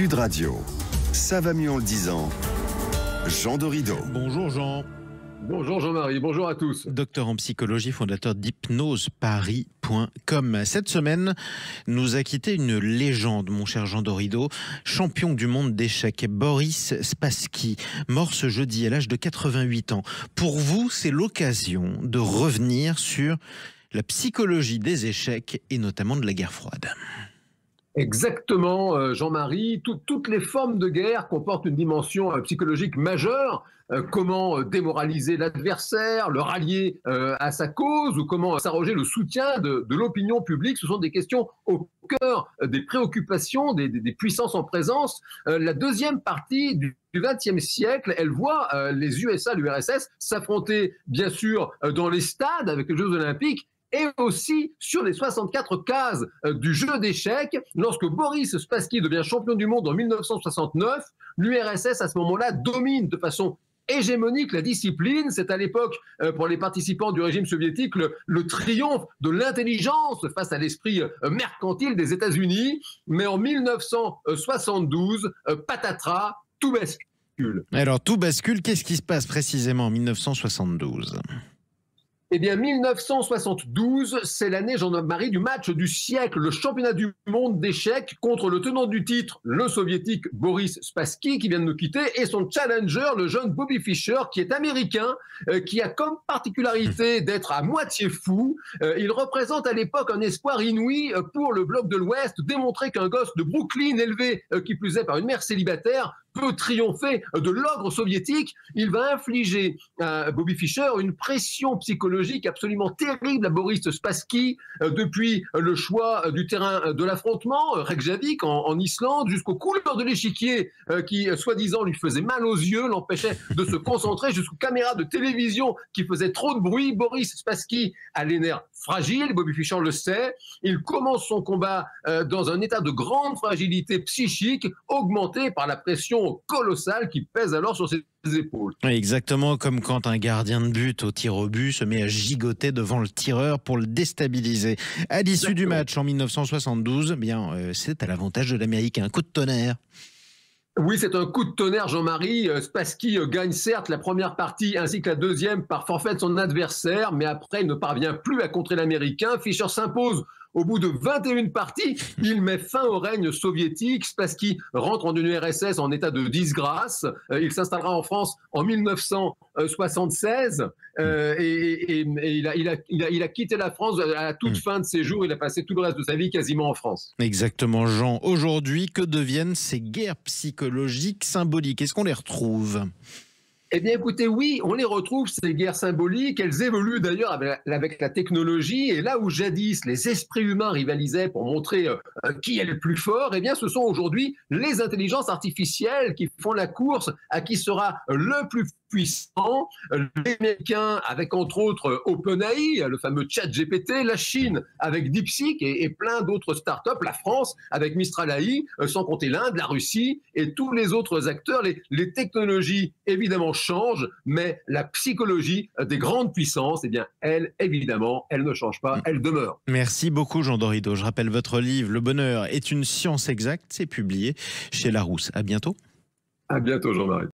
Sud Radio. Ça va mieux en le disant. Jean Dorido. Bonjour Jean. Bonjour Jean-Marie, bonjour à tous. Docteur en psychologie, fondateur d'hypnoseparis.com. Cette semaine, nous a quitté une légende, mon cher Jean Dorido, champion du monde d'échecs, Boris Spassky, mort ce jeudi à l'âge de 88 ans. Pour vous, c'est l'occasion de revenir sur la psychologie des échecs et notamment de la guerre froide. Exactement, Jean-Marie. Toutes les formes de guerre comportent une dimension psychologique majeure. Comment démoraliser l'adversaire, le rallier à sa cause, ou comment s'arroger le soutien de l'opinion publique. Ce sont des questions au cœur des préoccupations des puissances en présence. La deuxième partie du XXe siècle, elle voit les USA, l'URSS s'affronter, bien sûr, dans les stades avec les Jeux Olympiques, et aussi sur les 64 cases du jeu d'échecs. Lorsque Boris Spassky devient champion du monde en 1969, l'URSS à ce moment-là domine de façon hégémonique la discipline. C'est à l'époque, pour les participants du régime soviétique, le triomphe de l'intelligence face à l'esprit mercantile des États-Unis. Mais en 1972, patatras, tout bascule. Alors tout bascule, qu'est-ce qui se passe précisément en 1972 ? Eh bien, 1972, c'est l'année, Jean-Marie, du match du siècle, le championnat du monde d'échecs contre le tenant du titre, le soviétique Boris Spassky, qui vient de nous quitter, et son challenger, le jeune Bobby Fischer, qui est américain, qui a comme particularité d'être à moitié fou. Il représente à l'époque un espoir inouï pour le bloc de l'Ouest, démontrer qu'un gosse de Brooklyn, élevé qui plus est par une mère célibataire, peut triompher de l'ogre soviétique. Il va infliger à Bobby Fischer une pression psychologique absolument terrible à Boris Spassky, depuis le choix du terrain de l'affrontement, Reykjavik en Islande, jusqu'aux couleurs de l'échiquier qui, soi-disant, lui faisait mal aux yeux, l'empêchait de se concentrer, jusqu'aux caméras de télévision qui faisaient trop de bruit. Boris Spassky a les nerfs fragiles, Bobby Fischer le sait. Il commence son combat dans un état de grande fragilité psychique, augmenté par la pression colossale qui pèse alors sur ses épaules. Exactement comme quand un gardien de but au tir au but se met à gigoter devant le tireur pour le déstabiliser. À l'issue du match en 1972, c'est à l'avantage de l'Américain. Un coup de tonnerre. Oui, c'est un coup de tonnerre, Jean-Marie. Spassky gagne certes la première partie ainsi que la deuxième par forfait de son adversaire, mais après, il ne parvient plus à contrer l'Américain. Fischer s'impose au bout de 21 parties. Il met fin au règne soviétique. Spassky rentre en URSS en état de disgrâce. Il s'installera en France en 1976 et il a quitté la France à la toute fin de ses jours. Il a passé tout le reste de sa vie quasiment en France. Exactement, Jean. Aujourd'hui, que deviennent ces guerres psychologiques symboliques ? Est-ce qu'on les retrouve ? Eh bien, écoutez, oui, on les retrouve, ces guerres symboliques. Elles évoluent d'ailleurs avec la technologie. Et là où jadis, les esprits humains rivalisaient pour montrer qui est le plus fort, eh bien, ce sont aujourd'hui les intelligences artificielles qui font la course à qui sera le plus puissant. Les Américains avec, entre autres, OpenAI, le fameux ChatGPT, la Chine avec DeepSeek et plein d'autres startups, la France avec Mistral AI, sans compter l'Inde, la Russie et tous les autres acteurs. Les technologies, évidemment, changent, mais la psychologie des grandes puissances, eh bien, elle, évidemment, elle ne change pas, elle demeure. Merci beaucoup, Jean Dorido. Je rappelle votre livre, Le bonheur est une science exacte. C'est publié chez Larousse. À bientôt. À bientôt, Jean-Marie.